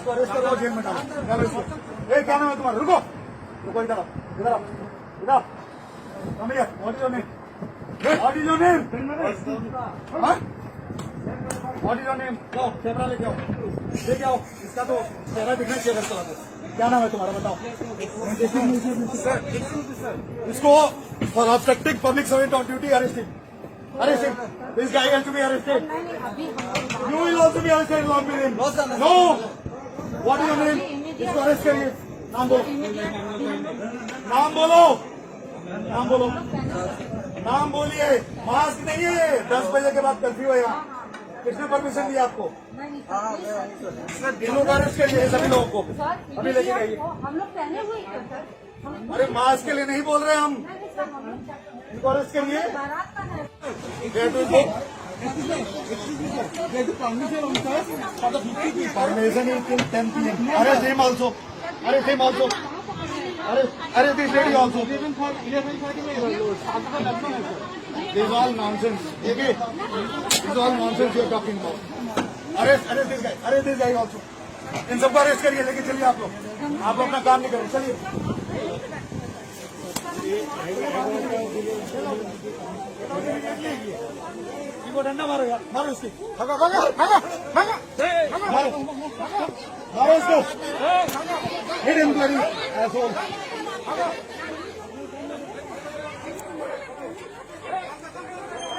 इसको अरेस्ट करो, जेल में डालो। ए, क्या नाम है तुम्हारा? रुको रुको, इधर आओ, इधर आओ, इधर आओ। Come here. What is your name? What is your name? हाँ? What is your name? जाओ कैमरा लेके आओ, इसका तो चेहरा दिखना चाहिए। चला दो। क्या नाम है तुम्हारा, बताओ। इसको for obstructing public servant on duty, arrest him. Arrest him. This guy has to be arrested. You will also be arrested along with him. No. What is your name? इसको अरेस्ट करिए। नाम बोलो, नाम बोलो, नाम बोलो, नाम बोलिए। मास्क नहीं है, 10 बजे के बाद कर्फ्यू है यहाँ। किसने परमिशन दिया आपको? इन लोग अरेस्ट करिए सभी लोगों को, अभी लेके जाइए। हम लोग पहने हुए हैं सर। अरे मास्क के लिए नहीं बोल रहे हम, इनको अरेस्ट करिए। Permission is till 10 PM. Arrest him also, arrest him also, अरे this lady also. This is all nonsense. Okay? This is all nonsense you are talking about. Arrest this guy also. इन सबको arrest करिए, लेके चलिए आप लोग अपना काम नहीं करें, चलिए। इनको डंडा मारो यार, मारो इसकी, भागो भागो भागो भागो, मारो मारो इसको, हिट हिम ब्लडी एसोल।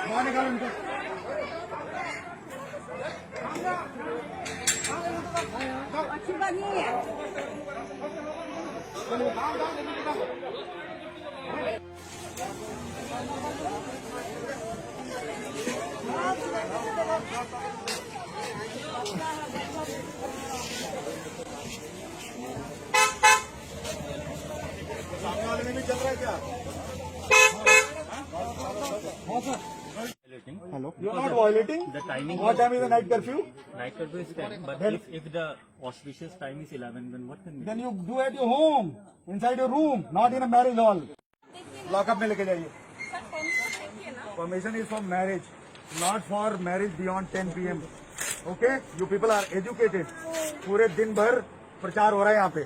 बाहर निकालो इनको। अच्छी बात नहीं है। सामने वाले में भी चल रहा है क्या? Hello. You are not violating. The timing. What time is the night curfew? Night curfew is 10, but if the auspicious time is 11, then what can we do? Then you do at your home, inside your room, not in a marriage hall. Lockup में लेके जाइए. Permission is for marriage, not for marriage beyond 10 PM. Okay? You people are educated. पूरे दिन भर प्रचार हो रहा है यहाँ पे.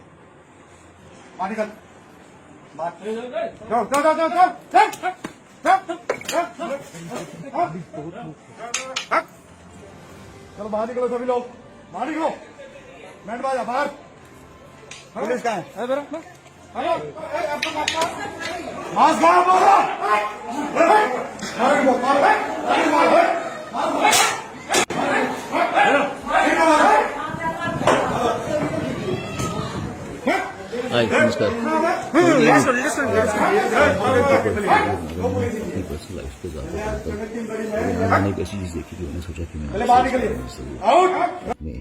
बाहर निकल. जाओ जाओ जाओ जाओ जाओ. चलो बाहर निकलो सभी लोग, बाहर निकलो। बैंड बाजा बाहर। पुलिस कहाँ है? मास्क कहाँ बोलो? हाय नमस्कार। मैंने एक ऐसी चीज देखी थी, मैंने सोचा कि मैं अपने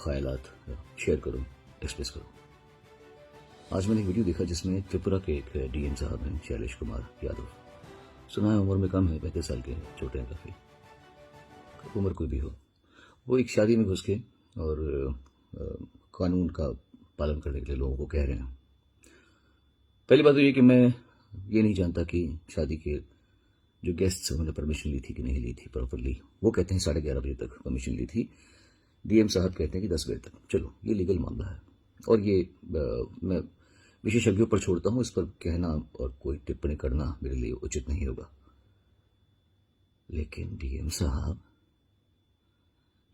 ख्यालात शेयर करूं, एक्सप्रेस करूं। आज मैंने एक वीडियो देखा जिसमें त्रिपुरा के एक DM साहब हैं, शैलेश कुमार यादव। सुना है उम्र में कम है, 35 साल के हैं, छोटे हैं काफी, उम्र कोई भी हो। वो एक शादी में घुस के और कानून का पालन करने के लिए लोगों को कह रहे हैं। पहली बात तो ये कि मैं ये नहीं जानता कि शादी के जो गेस्ट्स उन्होंने परमिशन ली थी कि नहीं ली थी प्रॉपरली। वो कहते हैं 11:30 बजे तक परमिशन ली थी, DM साहब कहते हैं कि 10 बजे तक। चलो ये लीगल मामला है और ये मैं विशेषज्ञों पर छोड़ता हूं, इस पर कहना और कोई टिप्पणी करना मेरे लिए उचित नहीं होगा। लेकिन DM साहब,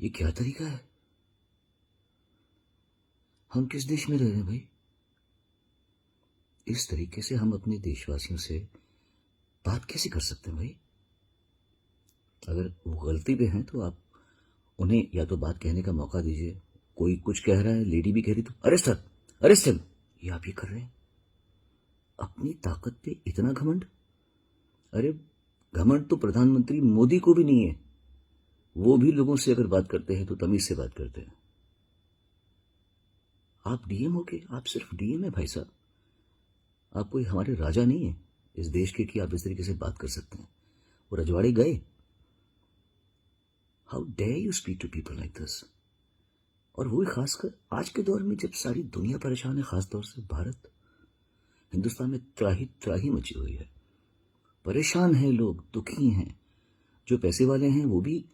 ये क्या तरीका है? हम किस देश में रह रहे हैं भाई? इस तरीके से हम अपने देशवासियों से बात कैसे कर सकते हैं भाई? अगर वो गलती पे हैं तो आप उन्हें या तो बात कहने का मौका दीजिए। कोई कुछ कह रहा है, लेडी भी कह रही, तो अरेस्ट हिम। ये आप ये कर रहे हैं? अपनी ताकत पे इतना घमंड? अरे घमंड तो प्रधानमंत्री मोदी को भी नहीं है। वो भी लोगों से अगर बात करते हैं तो तमीज से बात करते हैं। आप DM हो के, आप सिर्फ DM है भाई साहब। आप कोई हमारे राजा नहीं है इस देश के कि आप इस तरीके से बात कर सकते हैं। वो रजवाड़े गए। How dare you speak to people like this? और वो खासकर आज के दौर में जब सारी दुनिया परेशान है, खासतौर से भारत, हिंदुस्तान में त्राही मची हुई है। परेशान हैं लोग, दुखी हैं। जो पैसे वाले हैं वो भी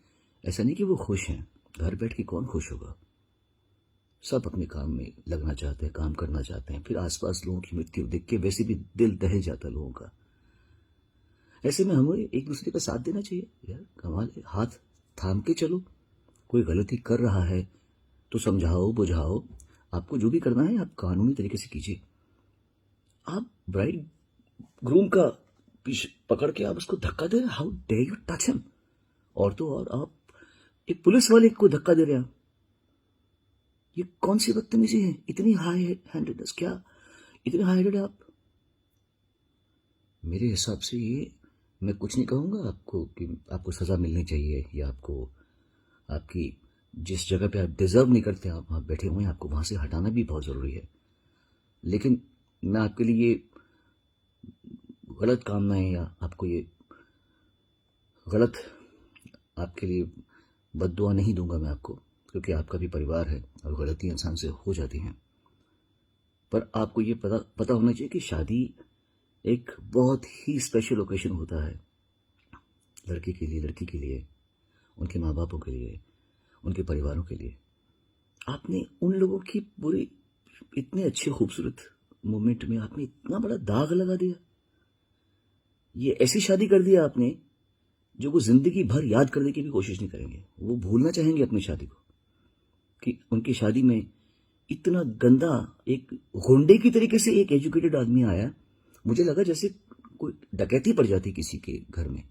ऐसा नहीं कि वो खुश हैं। घर बैठ के कौन खुश होगा? सब अपने काम में लगना चाहते हैं, काम करना चाहते हैं, फिर आसपास लोगों की मृत्यु देख के वैसे भी दिल दहल जाता है लोगों का। ऐसे में हमें एक दूसरे का साथ देना चाहिए यार, हमारे हाथ थाम के चलो। कोई गलती कर रहा है तो समझाओ, बुझाओ, आपको जो भी करना है आप कानूनी तरीके से कीजिए। आप ब्राइड ग्रूम का पीछे पकड़ के आप उसको धक्का दे रहे, how dare you touch him. और तो और आप एक पुलिस वाले को धक्का दे रहे हैं। ये कौन सी बदतमीजी है? इतनी हाई हैंडेडनेस, क्या इतने हाई हैंडेड आप? मेरे हिसाब से ये, मैं कुछ नहीं कहूंगा आपको कि आपको सजा मिलनी चाहिए या आपको आपकी जिस जगह पे आप डिजर्व नहीं करते आप वहां बैठे हुए हैं, आपको वहां से हटाना भी बहुत जरूरी है। लेकिन मैं आपके लिए गलत कामनाएं या आपको ये गलत आपके लिए बद्दुआ नहीं दूंगा मैं आपको, क्योंकि आपका भी परिवार है और गलती इंसान से हो जाती हैं। पर आपको ये पता होना चाहिए कि शादी एक बहुत ही स्पेशल ओकेजन होता है लड़के के लिए, लड़की के लिए, उनके माँ बापों के लिए, उनके परिवारों के लिए। आपने उन लोगों की पूरी इतने अच्छे खूबसूरत मोमेंट में आपने इतना बड़ा दाग लगा दिया। ये ऐसी शादी कर दिया आपने जो वो जिंदगी भर याद करने की भी कोशिश नहीं करेंगे। वो भूलना चाहेंगे अपनी शादी को, कि उनकी शादी में इतना गंदा एक गुंडे की तरीके से एक एजुकेटेड आदमी आया। मुझे लगा जैसे कोई डकैती पड़ जाती किसी के घर में।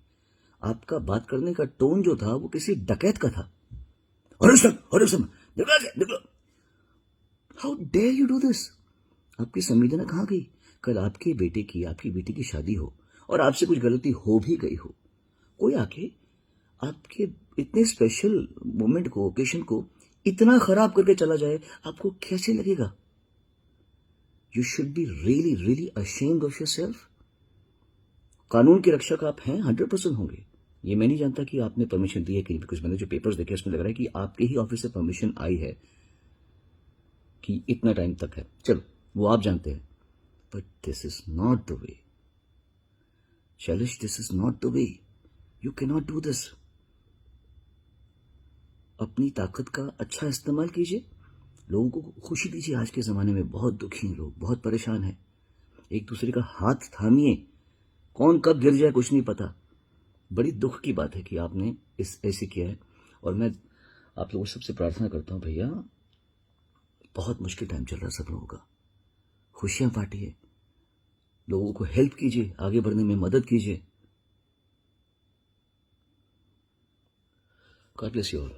आपका बात करने का टोन जो था वो किसी डकैत का था। निकलो, how dare you do this? आपकी संवेदना कहां गई? कल आपकी बेटी की शादी हो और आपसे कुछ गलती हो भी गई हो, कोई आके आपके इतने स्पेशल मोमेंट को, ओकेशन को इतना खराब करके चला जाए, आपको कैसे लगेगा? You should be really really ashamed of yourself. कानून के रक्षक आप हैं, 100% होंगे। ये मैं नहीं जानता कि आपने परमिशन दी है कि नहीं, बिकॉज मैंने जो पेपर्स देखे उसमें लग रहा है कि आपके ही ऑफिस से परमिशन आई है कि इतना टाइम तक है। चलो वो आप जानते हैं, but this is not the way Shailesh, this is not the way. You can not do this. अपनी ताकत का अच्छा इस्तेमाल कीजिए, लोगों को खुशी दीजिए। आज के ज़माने में बहुत दुखी हैं लोग, बहुत परेशान हैं। एक दूसरे का हाथ थामिए, कौन कब गिर जाए कुछ नहीं पता। बड़ी दुख की बात है कि आपने ऐसे किया है। और मैं आप लोगों से सबसे प्रार्थना करता हूं भैया, बहुत मुश्किल टाइम चल रहा है सब लोगों का, खुशियां बांटिए, लोगों को हेल्प कीजिए, आगे बढ़ने में मदद कीजिए। God bless you all.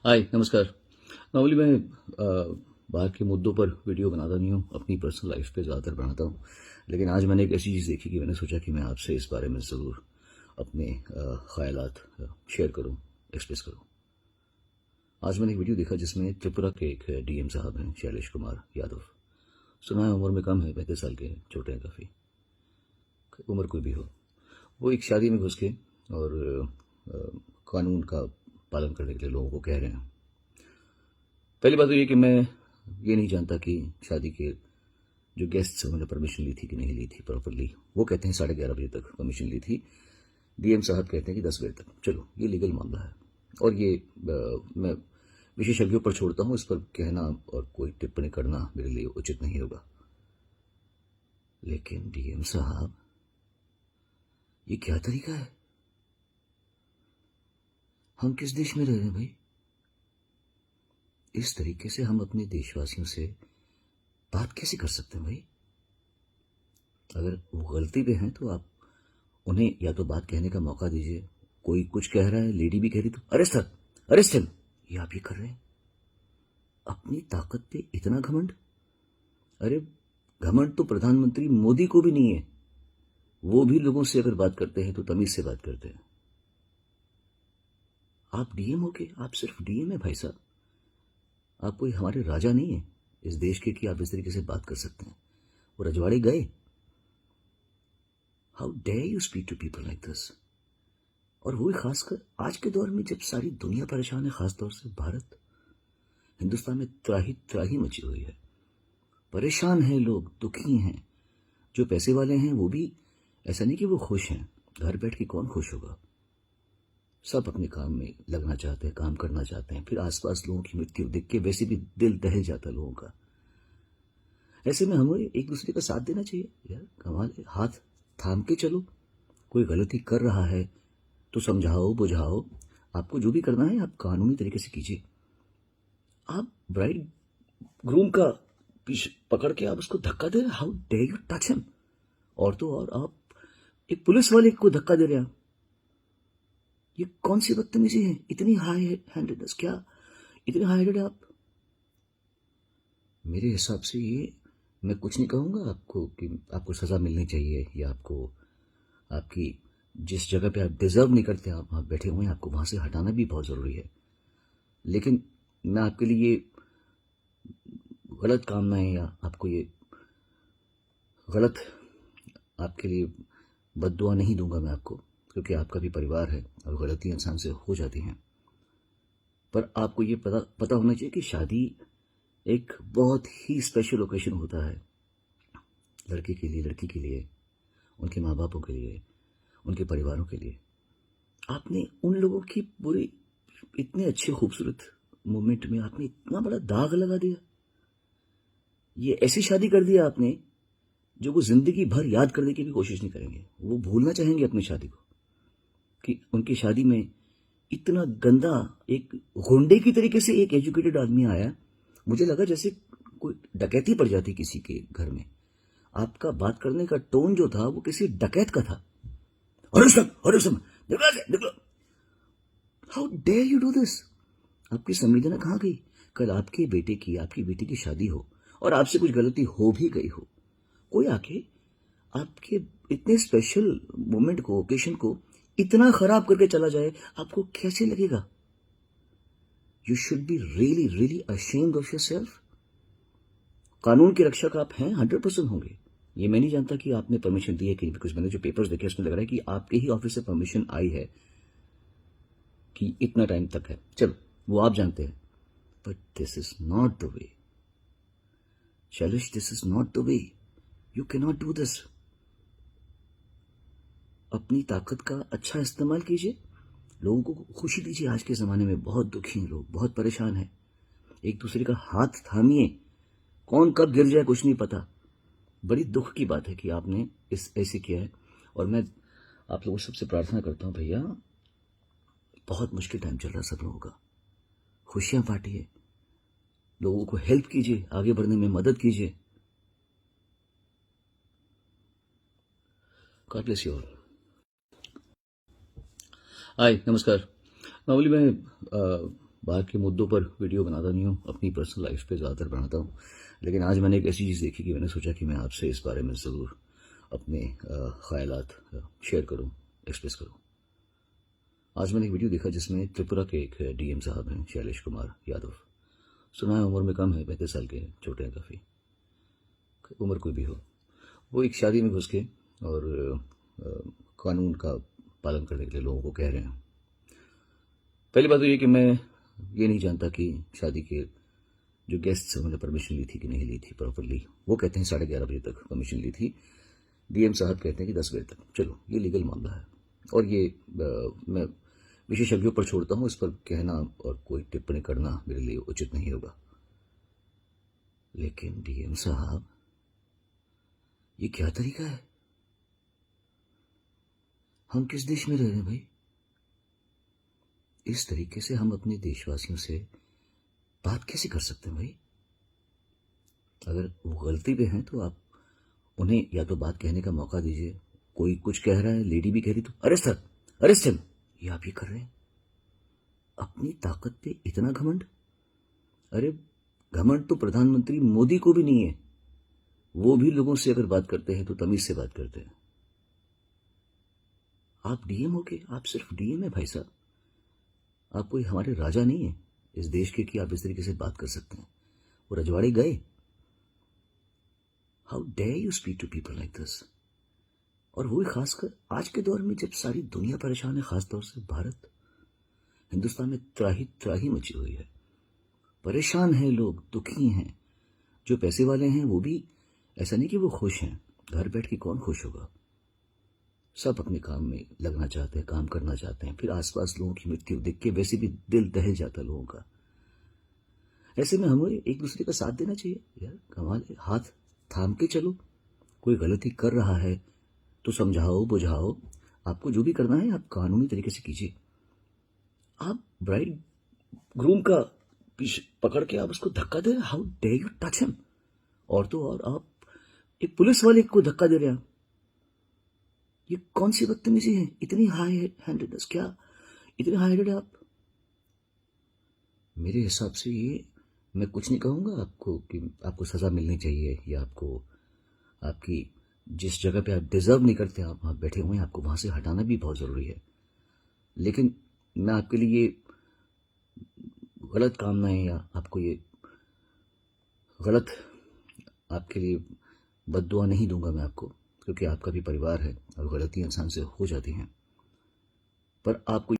Hi नमस्कार। नॉर्मली मैं बाहर के मुद्दों पर वीडियो बनाता नहीं हूँ, अपनी पर्सनल लाइफ पे ज़्यादातर बनाता हूँ, लेकिन आज मैंने एक ऐसी चीज़ देखी कि मैंने सोचा कि मैं आपसे इस बारे में ज़रूर अपने ख्यालात शेयर करूँ, एक्सप्रेस करूँ। आज मैंने एक वीडियो देखा जिसमें त्रिपुरा के एक डीएम साहब हैं, शैलेश कुमार यादव। सुना है उम्र में कम है, 35 साल के हैं, छोटे हैं काफ़ी, उम्र कोई भी हो। वो एक शादी में घुस के और कानून का पालन करने के लिए लोगों को कह रहे हैं। पहली बात तो ये कि मैं ये नहीं जानता कि शादी के जो गेस्ट्स उन्होंने परमिशन ली थी कि नहीं ली थी प्रॉपरली। वो कहते हैं 11:30 बजे तक परमिशन ली थी, डीएम साहब कहते हैं कि 10 बजे तक। चलो ये लीगल मामला है और ये मैं विशेषज्ञों पर छोड़ता हूँ, इस पर कहना और कोई टिप्पणी करना मेरे लिए उचित नहीं होगा। लेकिन डीएम साहब, ये क्या तरीका है? हम किस देश में रह रहे हैं भाई? इस तरीके से हम अपने देशवासियों से बात कैसे कर सकते हैं भाई? अगर वो गलती पे हैं तो आप उन्हें या तो बात कहने का मौका दीजिए। कोई कुछ कह रहा है, लेडी भी कह रही, तो अरेस्ट हिम। ये आप ये कर रहे हैं? अपनी ताकत पे इतना घमंड? अरे घमंड तो प्रधानमंत्री मोदी को भी नहीं है। वो भी लोगों से अगर बात करते हैं तो तमीज से बात करते हैं। आप डीएम हो के, आप सिर्फ डीएम है भाई साहब, आप कोई हमारे राजा नहीं है इस देश के कि आप इस तरीके से बात कर सकते हैं। वो रजवाड़े गए। How dare you speak to people like this? और वो खासकर आज के दौर में जब सारी दुनिया परेशान है, खासतौर से भारत, हिंदुस्तान में त्राही मची हुई है। परेशान हैं लोग, दुखी हैं। जो पैसे वाले हैं वो भी ऐसा नहीं कि वो खुश हैं, घर बैठ के कौन खुश होगा? सब अपने काम में लगना चाहते हैं, काम करना चाहते हैं। फिर आसपास लोगों की मृत्यु देख के वैसे भी दिल दहल जाता है लोगों का। ऐसे में हमें एक दूसरे का साथ देना चाहिए यार। कमाल है, हाथ थाम के चलो। कोई गलती कर रहा है तो समझाओ, बुझाओ। आपको जो भी करना है आप कानूनी तरीके से कीजिए। आप ब्राइड ग्रूम का पीछे पकड़ के आप उसको धक्का दे रहे, how dare you touch him? और तो और आप एक पुलिस वाले को धक्का दे रहे हैं। ये कौन सी बदतमीजी है? इतनी हाई हैंडेडनेस, क्या इतने हाई हैंडेड आप? मेरे हिसाब से ये, मैं कुछ नहीं कहूंगा आपको कि आपको सजा मिलनी चाहिए या आपको आपकी जिस जगह पे आप डिजर्व नहीं करते आप वहां बैठे हुए हैं, आपको वहां से हटाना भी बहुत जरूरी है। लेकिन मैं आपके लिए गलत कामनाएं या आपको ये गलत आपके लिए बद्दुआ नहीं दूंगा मैं आपको, क्योंकि आपका भी परिवार है और गलती इंसान से हो जाती हैं। पर आपको ये पता होना चाहिए कि शादी एक बहुत ही स्पेशल ओकेशन होता है लड़के के लिए, लड़की के लिए, उनके माँ बापों के लिए, उनके परिवारों के लिए। आपने उन लोगों की पूरी इतने अच्छे खूबसूरत मोमेंट में आपने इतना बड़ा दाग लगा दिया। ये ऐसी शादी कर दिया आपने जो वो जिंदगी भर याद करने की भी कोशिश नहीं करेंगे। वो भूलना चाहेंगे अपनी शादी को, कि उनकी शादी में इतना गंदा एक गुंडे की तरीके से एक एजुकेटेड आदमी आया। मुझे लगा जैसे कोई डकैती पड़ जाती किसी के घर में। आपका बात करने का टोन जो था वो किसी डकैत का था। निकलो। How dare you do this? आपकी संवेदना कहां गई? कल आपकी बेटी की शादी हो और आपसे कुछ गलती हो भी गई हो, कोई आके आपके इतने स्पेशल मोमेंट को, ओकेशन को इतना खराब करके चला जाए, आपको कैसे लगेगा? You should be really really ashamed of yourself. कानून के रक्षक आप हैं, 100% होंगे। ये मैं नहीं जानता कि आपने परमिशन दी है कि, बिकॉज मैंने जो पेपर्स देखे उसमें लग रहा है कि आपके ही ऑफिस से परमिशन आई है कि इतना टाइम तक है। चलो वो आप जानते हैं, but this is not the way Shailesh, this is not the way. You can not do this. अपनी ताकत का अच्छा इस्तेमाल कीजिए, लोगों को खुशी दीजिए। आज के ज़माने में बहुत दुखी हैं लोग, बहुत परेशान हैं। एक दूसरे का हाथ थामिए। कौन कब गिर जाए कुछ नहीं पता। बड़ी दुख की बात है कि आपने ऐसे किया है। और मैं आप लोगों से सबसे प्रार्थना करता हूं भैया, बहुत मुश्किल टाइम चल रहा है सब लोगों का। खुशियां बांटिए, लोगों को हेल्प कीजिए, आगे बढ़ने में मदद कीजिए। God bless you all. Hi नमस्कार। नॉर्मली मैं बाहर के मुद्दों पर वीडियो बनाता नहीं हूँ, अपनी पर्सनल लाइफ पे ज़्यादातर बनाता हूँ। लेकिन आज मैंने एक ऐसी चीज़ देखी कि मैंने सोचा कि मैं आपसे इस बारे में ज़रूर अपने ख्यालात शेयर करूँ, एक्सप्रेस करूँ। आज मैंने एक वीडियो देखा जिसमें त्रिपुरा के एक डीएम साहब हैं, शैलेश कुमार यादव। सुना है उम्र में कम है, 35 साल के हैं, छोटे हैं काफ़ी, उम्र कोई भी हो। वो एक शादी में घुस के और कानून का पालन करने के लिए लोगों को कह रहे हैं। पहली बात तो ये कि मैं ये नहीं जानता कि शादी के जो गेस्ट्स उन्होंने परमिशन ली थी कि नहीं ली थी प्रॉपरली। वो कहते हैं 11:30 बजे तक परमिशन ली थी, डीएम साहब कहते हैं कि 10 बजे तक। चलो, ये लीगल मामला है और ये मैं विशेषज्ञों पर छोड़ता हूँ, इस पर कहना और कोई टिप्पणी करना मेरे लिए उचित नहीं होगा। लेकिन डीएम साहब, ये क्या तरीका है? हम किस देश में रह रहे हैं भाई? इस तरीके से हम अपने देशवासियों से बात कैसे कर सकते हैं भाई? अगर वो गलती पे हैं तो आप उन्हें या तो बात कहने का मौका दीजिए। कोई कुछ कह रहा है, लेडी भी कह रही, तो अरेस्ट हिम। ये आप ये कर रहे हैं? अपनी ताकत पे इतना घमंड? अरे घमंड तो प्रधानमंत्री मोदी को भी नहीं है। वो भी लोगों से अगर बात करते हैं तो तमीज से बात करते हैं। आप डीएम हो के, आप सिर्फ डीएम है भाई साहब। आप कोई हमारे राजा नहीं है इस देश के कि आप इस तरीके से बात कर सकते हैं। वो रजवाड़े गए। How dare you speak to people like this? और वो भी खासकर आज के दौर में जब सारी दुनिया परेशान है, खासतौर से भारत, हिंदुस्तान में त्राही मची हुई है। परेशान हैं लोग, दुखी हैं। जो पैसे वाले हैं वो भी ऐसा नहीं कि वो खुश हैं। घर बैठ के कौन खुश होगा? सब अपने काम में लगना चाहते हैं, काम करना चाहते हैं। फिर आसपास लोगों की मृत्यु देख के वैसे भी दिल दहल जाता है लोगों का। ऐसे में हमें एक दूसरे का साथ देना चाहिए यार। कमाल है, हाथ थाम के चलो। कोई गलती कर रहा है तो समझाओ, बुझाओ। आपको जो भी करना है आप कानूनी तरीके से कीजिए। आप ब्राइड ग्रूम का पीछे पकड़ के आप उसको धक्का दे रहे, how dare you touch him? और तो और आप एक पुलिस वाले को धक्का दे रहे हैं। ये कौन सी बदतमीजी है? इतनी हाई हैंडेडनेस, क्या इतने हाई हैंडेड आप? मेरे हिसाब से ये, मैं कुछ नहीं कहूंगा आपको कि आपको सजा मिलनी चाहिए या आपको आपकी जिस जगह पे आप डिजर्व नहीं करते आप वहां बैठे हुए हैं, आपको वहां से हटाना भी बहुत जरूरी है। लेकिन मैं आपके लिए गलत कामनाएं या आपको ये गलत आपके लिए बद्दुआ नहीं दूंगा मैं आपको, क्योंकि आपका भी परिवार है और गलतियां इंसान से हो जाती हैं। पर आपको